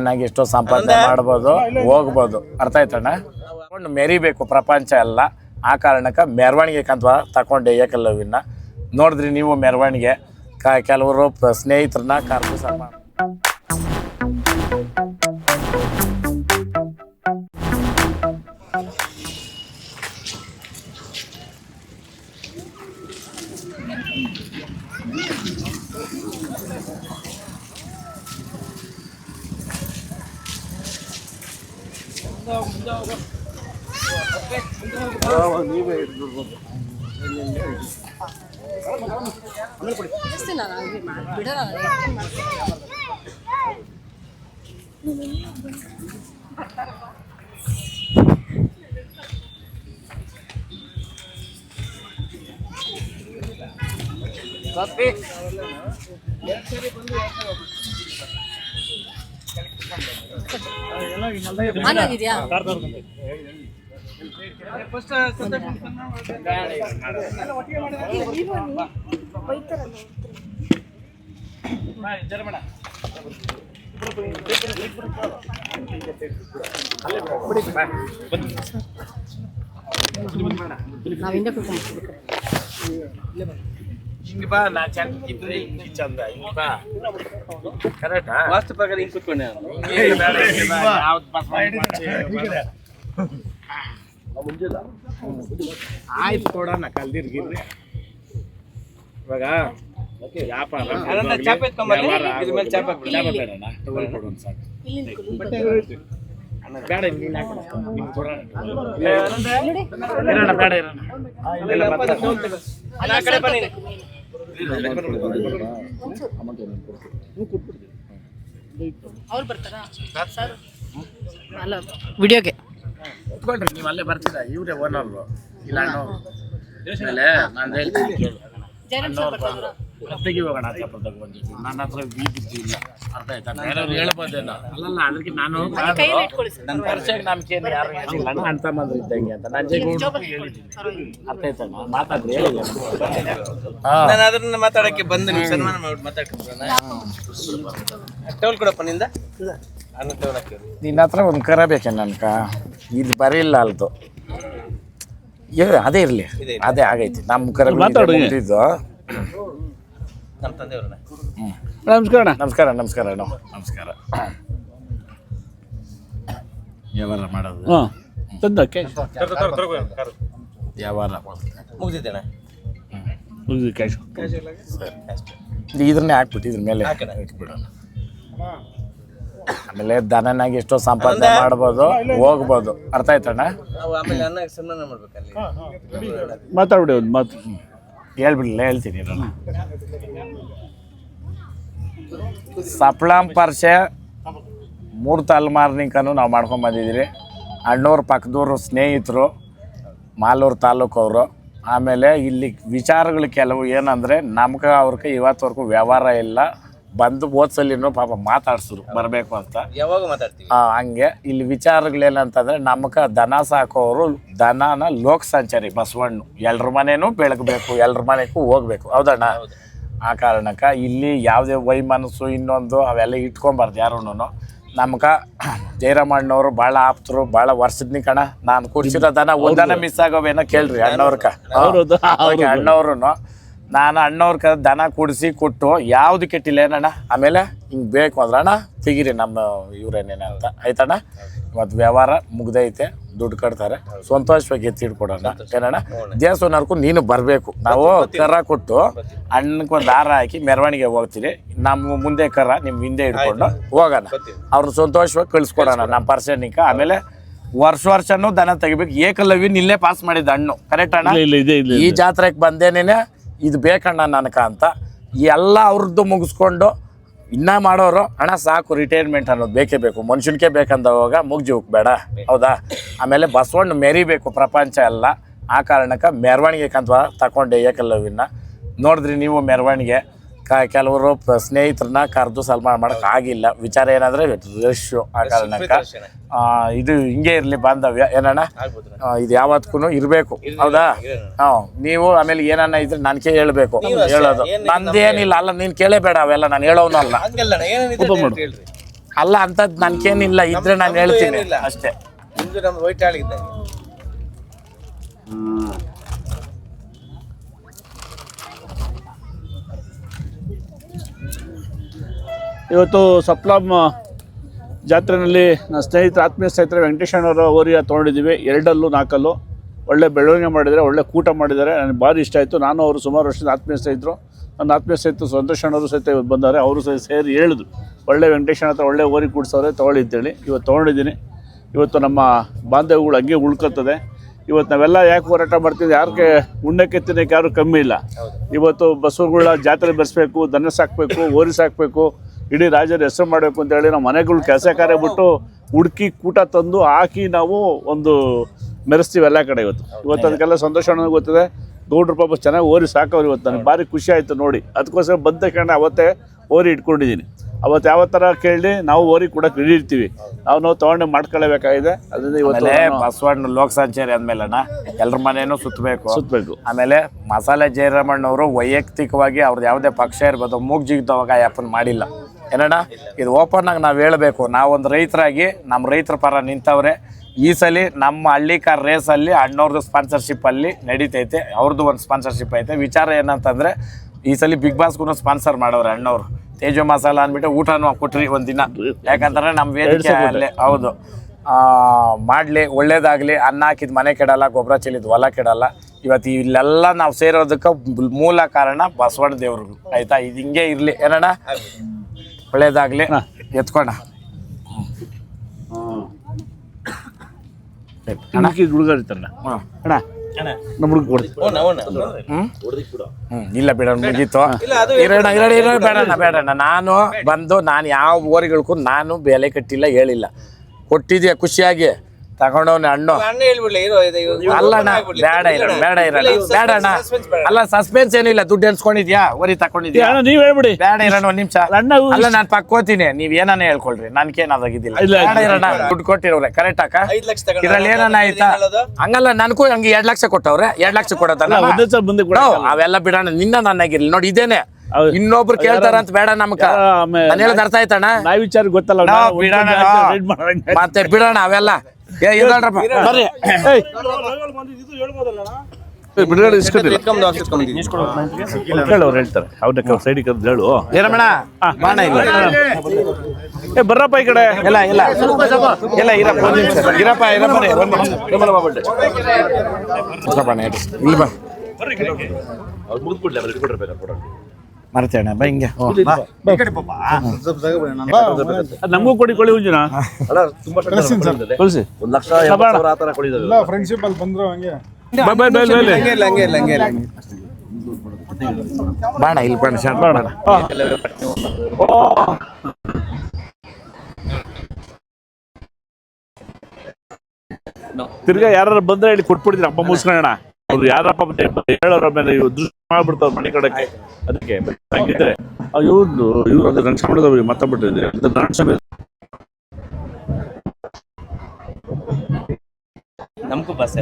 ಚೆನ್ನಾಗಿ ಎಷ್ಟೋ ಸಂಪಾದನೆ ಮಾಡ್ಬೋದು, ಹೋಗ್ಬೋದು. ಅರ್ಥ ಆಯ್ತಣ್ಣ? ಮೆರಿಬೇಕು ಪ್ರಪಂಚ ಎಲ್ಲ. ಆ ಕಾರಣಕ್ಕೆ ಮೆರವಣಿಗೆ ಕಂತ ತಗೊಂಡೆ ಏಕಲವ್ಯನ. ನೋಡಿದ್ರಿ ನೀವು ಮೆರವಣಿಗೆ. ಕೆಲವರು ಸ್ನೇಹಿತರನ್ನ ಕರೆದು ಸ್ವಲ್ಪ ಹಿಂಗೆ ಬಾ. ನಾ ಚಂದ ಇದ್ರೆ ಹಿಂಗೆ ಚಂದ. ಹಿಂಗೆ ಬಾ. ಕರೆಕ್ಟಾ? ವಾಸ್ತು ಪ್ರಕಾರ ಹಿಂಗೆ ಕೂತ್ಕೊಂಡೆ. ಆಯ್ತು ಕೊಡೋಣ ಕಲ್ದಿರ್ಗಿರ್ರಿ. ಇವಾಗ ವ್ಯಾಪಾರ ಬೇಡ, ನೀನು ಹಾಕೋಣ. ಇರೋಣ ಬೇಡ, ಇರೋಣ. ಅವ್ರು ಬರ್ತಾರಾ ಸರ್? ಅಲ್ಲ ವಿಡಿಯೋಗೆ ಕುತ್ಕೊಳ್ರಿ. ನೀವು ಅಲ್ಲೇ ಬರ್ತೀರ. ಇವ್ರೆ ಓನರ್ರು ಇಲ್ಲ ನಾನು ಹೇಳ್ತೀನಿ ಕೇಳಿ. ರಸ್ತೆಗೆ ಹೋಗೋಣ. ಬಂದಿದ್ದು ನನ್ನ ಹತ್ರ ಬೀದಿದ್ದು ಇಲ್ಲ. ಅರ್ಥ ಆಯ್ತಾ? ಬೇರೆಯವ್ರು ಹೇಳ್ಬೋದೇನೋ. ಅಲ್ಲಲ್ಲ, ಅದಕ್ಕೆ ನಾನು ನನ್ನ ಪರಿಚಯಕ್ಕೆ ನಮ್ಗೇನು ಯಾರು ಹೇಳಿಲ್ಲ. ಅಂತ ಮಂದ್ರು ಇದ್ದಂಗೆ ಅಂತ ನಾನು ಹೇಳಿದ್ದೀನಿ. ಅರ್ಥ ಆಯ್ತಾ? ಮಾತಾಡ್ರಿ, ಹೇಳಿಲ್ಲ. ನಾನು ಅದನ್ನ ಮಾತಾಡಕ್ಕೆ ಬಂದು ನೀವು ಸನ್ಮಾನ ಮಾಡಿ ಮಾತಾಡ್ಕೊಂಡ್ರೆ ಟೋಲ್ ಕೊಡಪ್ಪ ನಿಂದ. ನಿನ್ನ ಹತ್ರ ಒಂದು ಕರ ಬೇಕೆ ನನ್ಕ. ಇದು ಬರೀಲ್ಲ ಅಲ್ದು. ಅದೇ ಇರಲಿ, ಅದೇ ಆಗೈತಿ. ನಮ್ಮ ಕರ ಮಾತಾಡಿದ್ದು. ನಮ್ಮ ತಂದೆಯವ್ರನ್ನ. ನಮಸ್ಕಾರ ನಮಸ್ಕಾರ ನಮಸ್ಕಾರ ಅಣ್ಣ. ನಮಸ್ಕಾರ. ವ್ಯವಹಾರ ಮಾಡೋದು ವ್ಯವಹಾರ ಮುಗಿದಿದ್ದೇನೆ. ಇದ್ರನ್ನೇ ಹಾಕ್ಬಿಟ್ಟು ಇದ್ರ ಮೇಲೆ ಇಟ್ಬಿಡೋಣ. ಆಮೇಲೆ ದನನಾಗಿ ಎಷ್ಟೋ ಸಂಪಾದನೆ ಮಾಡ್ಬೋದು, ಹೋಗ್ಬೋದು. ಅರ್ಥ ಆಯ್ತಣ್ಣ? ಆಮೇಲೆ ಅನ್ನ ಸನ್ಮಾನ ಮಾಡ್ಬೇಕಲ್ಲಿ. ಮಾತಾಡ್ಬಿಡಿ ಒಂದು ಮಾತು ಹೇಳ್ಬಿಡಲ್ಲ. ಹೇಳ್ತೀನಿ. ಸಪ್ಳಂ ಪರಿಚಯ 3 ತಲೆಮಾರಿನಿಂಕನೂ ನಾವು ಮಾಡ್ಕೊಂಡು ಬಂದಿದ್ದೀರಿ. ಅಣ್ಣವ್ರ ಪಕ್ಕದವರು ಸ್ನೇಹಿತರು, ಮಾಲೂರು ತಾಲೂಕವರು. ಆಮೇಲೆ ಇಲ್ಲಿ ವಿಚಾರಗಳು ಕೆಲವು ಏನಂದರೆ ನಮ್ಗೆ ಅವ್ರಿಗೆ ಇವತ್ತವರೆಗೂ ವ್ಯವಹಾರ ಇಲ್ಲ. ಬಂದು ಓದ್ಸಲಿನೂ ಪಾಪ ಮಾತಾಡ್ಸಿದ್ರು ಬರಬೇಕು ಅಂತ. ಯಾವಾಗ ಮಾತಾಡ್ತೀವಿ ಹಂಗೆ. ಇಲ್ಲಿ ವಿಚಾರಗಳೇನಂತಂದರೆ ನಮ್ಗೆ ದನ ಸಾಕೋರು ದನನ ಲೋಕ ಸಂಚಾರಿ ಬಸವಣ್ಣು. ಎಲ್ರ ಮನೇನೂ ಬೆಳಗಬೇಕು, ಎಲ್ರ ಮನೆಗೂ ಹೋಗ್ಬೇಕು. ಹೌದಣ್ಣ? ಆ ಕಾರಣಕ್ಕೆ ಇಲ್ಲಿ ಯಾವುದೇ ವೈಮನಸ್ಸು ಇನ್ನೊಂದು ಅವೆಲ್ಲ ಇಟ್ಕೊಬಾರ್ದು ಯಾರೂ. ನಮ್ಗೆ ಜಯರಾಮಣ್ಣವರು ಭಾಳ ಆಪ್ತರು, ಭಾಳ ವರ್ಷದ್ನಿ ಕಣ. ನಾನು ಕುಡಿಸಿರೋ ದನ ಒಂದನ ಮಿಸ್ ಆಗೋವೇನೋ ಕೇಳ್ರಿ ಅಣ್ಣವ್ರಕ. ಅಣ್ಣವ್ರು ನಾನು ಅಣ್ಣವ್ರ ದನ ಕುಡಿಸಿ ಕೊಟ್ಟು ಯಾವುದು ಕೆಟ್ಟಿಲ್ಲ ಏನಣ್ಣ. ಆಮೇಲೆ ಹಿಂಗೆ ಬೇಕು ಅಂದ್ರೆ ಅಣ್ಣ ತೆಗೀರಿ ನಮ್ಮ ಇವ್ರೇನೇನ ಅಂತ. ಆಯ್ತಣ್ಣ? ಇವತ್ತು ವ್ಯವಹಾರ ಮುಗ್ದೈತೆ, ದುಡ್ಡು ಕಟ್ತಾರೆ. ಸಂತೋಷವಾಗಿ ಎತ್ತಿಡ್ಕೊಡೋಣ ಏನಣ್ಣ. ದೇವಸ್ಥಾನಕ್ಕೂ ನೀನು ಬರಬೇಕು. ನಾವು ಕರ ಕೊಟ್ಟು ಅಣ್ಣಕ್ಕೆ ಒಂದು ಹಾರ ಹಾಕಿ ಮೆರವಣಿಗೆ ಹೋಗ್ತೀರಿ. ನಮ್ಮ ಮುಂದೆ ಕರ ನಿಮ್ಮ ಹಿಂದೆ ಹಿಡ್ಕೊಂಡು ಹೋಗೋಣ. ಅವ್ರನ್ನ ಸಂತೋಷವಾಗಿ ಕಳಿಸ್ಕೊಡೋಣ ನಮ್ಮ ಪರ್ಸನಿಕ. ಆಮೇಲೆ ವರ್ಷನೂ ದನ ತೆಗಿಬೇಕು. ಏಕಲವ್ಯನ ಇಲ್ಲೇ ಪಾಸ್ ಮಾಡಿದ್ದ ಹಣ್ಣು. ಕರೆಕ್ಟ್ ಅಣ್ಣ? ಈ ಜಾತ್ರೆಗೆ ಬಂದೇನೇನೆ ಇದು ಬೇಕಣ್ಣ ನನಕ ಅಂತ ಎಲ್ಲ ಅವ್ರದ್ದು ಮುಗಿಸ್ಕೊಂಡು ಇನ್ನೂ ಮಾಡೋರು ಹಣ ಸಾಕು. ರಿಟೈರ್ಮೆಂಟ್ ಅನ್ನೋದು ಬೇಕೇ ಬೇಕು. ಮನುಷ್ಯನಿಗೆ ಬೇಕಂದವಾಗ ಮುಗ್ಜೋಕ್ ಬೇಡ. ಹೌದಾ? ಆಮೇಲೆ ಬಸವಣ್ಣ ಮೆರಿಬೇಕು ಪ್ರಪಂಚ ಎಲ್ಲ. ಆ ಕಾರಣಕ್ಕೆ ಮೆರವಣಿಗೆ ಕಂತ ತಗೊಂಡೆ ಏಕಲವ್ಯನ. ನೋಡಿದ್ರಿ ನೀವು ಮೆರವಣಿಗೆ. ಕೆಲವರು ಸ್ನೇಹಿತರನ್ನ ಕರೆದು ಸನ್ಮಾನ ಮಾಡೋಕೆ ಆಗಿಲ್ಲ. ವಿಚಾರ ಏನಂದರೆ ರಶ್ಶು. ಆ ಕಾರಣಕ್ಕೆ ಇದು ಹಿಂಗೆ ಇರಲಿ ಬಾಂಧವ್ಯ ಏನಣ್ಣ. ಇದು ಯಾವತ್ತೂ ಇರಬೇಕು. ಹೌದಾ? ನೀವು ಆಮೇಲೆ ಏನನ್ನ ಇದ್ರೆ ನನಗೆ ಹೇಳಬೇಕು. ಹೇಳೋದು ನಂದೇನಿಲ್ಲ. ಅಲ್ಲ, ನೀನು ಕೇಳೇಬೇಡ ಅವೆಲ್ಲ. ನಾನು ಹೇಳೋನು ಅಲ್ಲ. ಅಲ್ಲ ಅಂತದ್ ನನ್ಗೇನಿಲ್ಲ ಇದ್ರೆ ನಾನು ಹೇಳ್ತೀನಿ ಏನಿಲ್ಲ. ಅಷ್ಟೇ. ನಿಮ್ದು ನಮ್ದು ವೈಟ್ ಆಳಿದ್ದ ಇವತ್ತು ಸಪ್ಲಮ್ ಜಾತ್ರೆಯಲ್ಲಿ ನನ್ನ ಸ್ನೇಹಿತರ ಆತ್ಮೀಯ ಸ್ನೇಹಿತರೆ ವೆಂಕಟೇಶಣ್ಣವರ ಓರಿಯ ತೊಗೊಂಡಿದ್ದೀವಿ 2 4 ಒಳ್ಳೆ ಬೆಳವಣಿಗೆ ಮಾಡಿದ್ದಾರೆ, ಒಳ್ಳೆ ಕೂಟ ಮಾಡಿದ್ದಾರೆ. ನನಗೆ ಭಾರಿ ಇಷ್ಟ ಆಯಿತು. ನಾನು ಅವರು ಸುಮಾರು ವರ್ಷದ ಆತ್ಮೀಯ ಸ್ನೇಹಿತರು. ನನ್ನ ಆತ್ಮೀಯ ಸ್ನೇಹಿತರು ಸಂತೋಷಣ್ಣವರು ಸಹಿತ ಇವತ್ತು ಬಂದ್ದಾರೆ. ಅವರು ಸಹ ಸೇರಿ ಹೇಳಿದ್ರು ಒಳ್ಳೆ ವೆಂಕಟೇಶಣ್ಣ ಹತ್ರ ಒಳ್ಳೆ ಓರಿ ಕೂಡಿಸೋರೆ ತೊಗೊಳ್ಳಿ ಅಂತೇಳಿ. ಇವತ್ತು ತೊಗೊಂಡಿದ್ದೀನಿ. ಇವತ್ತು ನಮ್ಮ ಬಾಂಧವ್ಯಗಳು ಹಂಗೆ ಉಳ್ಕೊತದೆ. ಇವತ್ತು ನಾವೆಲ್ಲ ಯಾಕೆ ಹೋರಾಟ ಮಾಡ್ತಿದ್ವಿ, ಯಾರಿಗೆ ಉಣ್ಣಕ್ಕೆ ತಿನ್ನಕ್ಕೆ ಯಾರು ಕಮ್ಮಿ ಇಲ್ಲ. ಇವತ್ತು ಬಸವಗಳ ಜಾತ್ರೆ ಬೆರೆಸ್ಬೇಕು, ದನ ಸಾಕಬೇಕು, ಓರಿ ಸಾಕಬೇಕು, ಇಡೀ ರಾಜ್ಯದ ಹೆಸರು ಮಾಡಬೇಕು ಅಂತೇಳಿ ನಾವು ಮನೆಗಳು ಕೆಲಸ ಕಾರ್ಯ ಬಿಟ್ಟು ಹುಡುಕಿ ಕೂಟ ತಂದು ಹಾಕಿ ನಾವು ಒಂದು ಮೆರೆಸ್ತೀವಿ ಎಲ್ಲ ಕಡೆ. ಇವತ್ತು ಅದಕ್ಕೆಲ್ಲ ಸಂತೋಷ ಅನ್ನೋದು ಗೊತ್ತಿದೆ. ಗೌಡ್ರು ಪಾಪ ಚೆನ್ನಾಗಿ ಓರಿ ಸಾಕವ್ರು. ಇವತ್ತು ನನಗೆ ಭಾರಿ ಖುಷಿ ಆಯಿತು ನೋಡಿ. ಅದಕ್ಕೋಸ್ಕರ ಬಂದ ಕಾರಣ ಅವತ್ತೇ ಓರಿ ಇಟ್ಕೊಂಡಿದ್ದೀನಿ. ಅವತ್ತು ಯಾವ ಥರ ಕೇಳಿ ನಾವು ಓರಿ ಕೂಡ ಹಿಡಿರ್ತೀವಿ. ನಾವು ತೊಗೊಂಡು ಮಾಡ್ಕೊಳ್ಳೇಬೇಕಾಗಿದೆ. ಅದರಿಂದ ಇವತ್ತು ಬಸವಣ್ಣ ಲೋಕ ಸಂಚಾರಿ ಅಂದ್ಮೇಲೆ ಎಲ್ರ ಮನೇನು ಸುತ್ತಬೇಕು. ಆಮೇಲೆ ಮಸಾಲೆ ಜಯರಾಮಣ್ಣವರು ವೈಯಕ್ತಿಕವಾಗಿ ಅವ್ರದ್ದು ಯಾವುದೇ ಪಕ್ಷ ಇರ್ಬೋದು ಮೂಗ್ ಜಿಗ್ದವಾಗ ಯಾಪನ್ ಮಾಡಿಲ್ಲ ಏನಣ್ಣ. ಇದು ಓಪನ್ ಆಗಿ ನಾವು ಹೇಳಬೇಕು. ನಾವೊಂದು ರೈತರಾಗಿ ನಮ್ಮ ರೈತರ ಪರ ನಿಂತವ್ರೆ. ಈ ಸಲ ನಮ್ಮ ಹಳ್ಳಿಕಾರ್ ರೇಸಲ್ಲಿ ಅಣ್ಣವ್ರದ್ದು ಸ್ಪಾನ್ಸರ್ಶಿಪ್ಪಲ್ಲಿ ನಡೀತೈತೆ. ಅವ್ರದ್ದು ಒಂದು ಸ್ಪಾನ್ಸರ್ಶಿಪ್ ಐತೆ. ವಿಚಾರ ಏನಂತಂದರೆ ಈ ಸಲ ಬಿಗ್ ಬಾಸ್ಗೂ ಸ್ಪಾನ್ಸರ್ ಮಾಡವ್ರೆ ಅಣ್ಣವ್ರು. ತೇಜು ಮಸಾಲ ಅಂದ್ಬಿಟ್ಟು ಊಟನೂ ಕೊಟ್ರಿ ಒಂದಿನ. ಯಾಕಂತಂದರೆ ನಮ್ಮ ವೇದಿಕೆ ಅಲ್ಲೇ ಹೌದು ಮಾಡಲಿ ಒಳ್ಳೇದಾಗಲಿ. ಅನ್ನ ಹಾಕಿದ ಮನೆ ಕೆಡಲ್ಲ, ಗೊಬ್ಬರ ಚೆಲ್ಲಿದ ಹೊಲ ಕೆಡಲ್ಲ. ಇವತ್ತು ಇಲ್ಲೆಲ್ಲ ನಾವು ಸೇರೋದಕ್ಕೆ ಮೂಲ ಕಾರಣ ಬಸವಣ್ಣ ದೇವ್ರಿಗೂ ಆಯಿತಾ. ಇದು ಹಿಂಗೆ ಇರಲಿ ಏನಣ್ಣ, ಒಳ್ಳೇದಾಗಲಿ. ಎತ್ಕೋಣ ಹುಡುಗ ಇರ್ತಾರಣ್ಣ. ಅಣ್ಣ ನಮ್ಮ ಹುಡುಗ ಇಲ್ಲ ಬಿಡೋಣ ಮುಗೀತು. ಬೇಡಣ್ಣ ನಾನು ಬಂದು ನಾನು ಯಾವ ಓರಿಗಳಿಗೂ ನಾನು ಬೆಲೆ ಕಟ್ಟಿಲ್ಲ, ಹೇಳಿಲ್ಲ. ಕೊಟ್ಟಿದ್ಯಾ ಖುಷಿಯಾಗಿ ತಗೊಂಡವನ ಹಣ್ಣು. ಅಲ್ಲಣ್ಣ ಬೇಡಣ್ಣ ಅಲ್ಲ ಸಸ್ಪೆನ್ಸ್ ಏನಿಲ್ಲ. ದುಡ್ಡು ಎನ್ಸ್ಕೊಂಡಿದ್ಯಾ ಓರಿ ತಕೊಂಡಿದ್ಯಾ ನೀವ್ ಹೇಳ್ಬಿಡಿ. ಬೇಡ ಇರೋಣ ಒಂದ್ ನಿಮಿಷ. ಅಲ್ಲ ನಾನು ಪಕ್ಕೋತೀನಿ, ನೀವ್ ಏನಾನ ಹೇಳ್ಕೊಳ್ರಿ. ನನ್ಗೇನಾದಾಗಿದ್ದಿಲ್ಲ. ಬೇಡ ಇರೋಣ. ದುಡ್ಡು ಕೊಟ್ಟಿರೋರೆ ಕರೆಕ್ಟ್ ಅಕ್ಕ. ಇದ್ರಲ್ಲಿ ಏನಾನ ಆಯ್ತಾ ಹಂಗಲ್ಲ. ನನ್ಗೂ ಹಂಗೆ 2 ಲಕ್ಷ ಕೊಟ್ಟವ್ರೆ. 2 ಲಕ್ಷ ಕೊಡೋದಲ್ಲ ಅವೆಲ್ಲ ಬಿಡೋಣ. ನಿನ್ನ ನನ್ನಾಗಿರ್ಲಿ ನೋಡಿ. ಇದೇನೆ ಇನ್ನೊಬ್ರು ಕೇಳ್ತಾರ ಅಂತ ಬೇಡ. ನಮ್ಗ ನಾನು ಹೇಳೋದು ಅರ್ಥ ಆಯ್ತಣ್ಣ. ನಾವ್ ವಿಚಾರ ಗೊತ್ತಲ್ಲ. ಮತ್ತೆ ಬಿಡೋಣ ಅವೆಲ್ಲ. ಬರ್ರಿ ಬಿಡುಗಡೆ ಹೇಳೋರು ಹೇಳ್ತಾರೆ. ಅವ್ರ ಸೈಡಿಗೆ ಕರೆದು ಹೇಳು ಏನಮ್ಮಣ್ಣ ಬಾಣ ಇಲ್ಲ. ಬರ್ರಪ್ಪ ಈ ಕಡೆ. ಇಲ್ಲ ಇರಪ್ಪ ಒಂದು ನಿಮಿಷ. ಇರಪ್ಪ ಇಲ್ಲಿ ಬಾ ಮರ್ತೇಣ ಬಾ ಹಿಂಗೆ. ನಮಗೂ ಕೊಡಿ ಕೊಳ್ಳಿ ಹುಂಜಿನ ಕಳಿಸಿ. ಫ್ರೆಂಡ್ಶಿಪ್ ಅಲ್ಲಿ ಬಂದ್ರು ಹಂಗೆ ಬಾಣ ಇಲ್ಲಿ ಬಾಣ ಶಾರ್ಟ್ ಬಾಣ. ತಿರ್ಗಾ ಯಾರು ಬಂದ್ರೆ ಇಲ್ಲಿ ಕೊಟ್ಬಿಡ್ತೀರ ಹಬ್ಬ ಮುಗಿಸ್ಕೊಳ್ಳೋಣ. ಅವ್ರು ಯಾರಪ್ಪ ಹೇಳೋರ ಮೇಲೆ ಇವ್ರು ದೃಷ್ಟಿ ಮಾಡ್ಬಿಡ್ತಾವ್ರು ಮನೆ ಕಡೆಗೆ. ಅದಕ್ಕೆ ಹಂಗಿದ್ರೆ ಇವ್ರು ಅದು ನಡ್ಸ್ಕೊಂಡವ್ರಿಗೆ ಮತ್ತಬಿಟ್ಟಿದ್ರೆ ನಮಗೂ ಬಸ್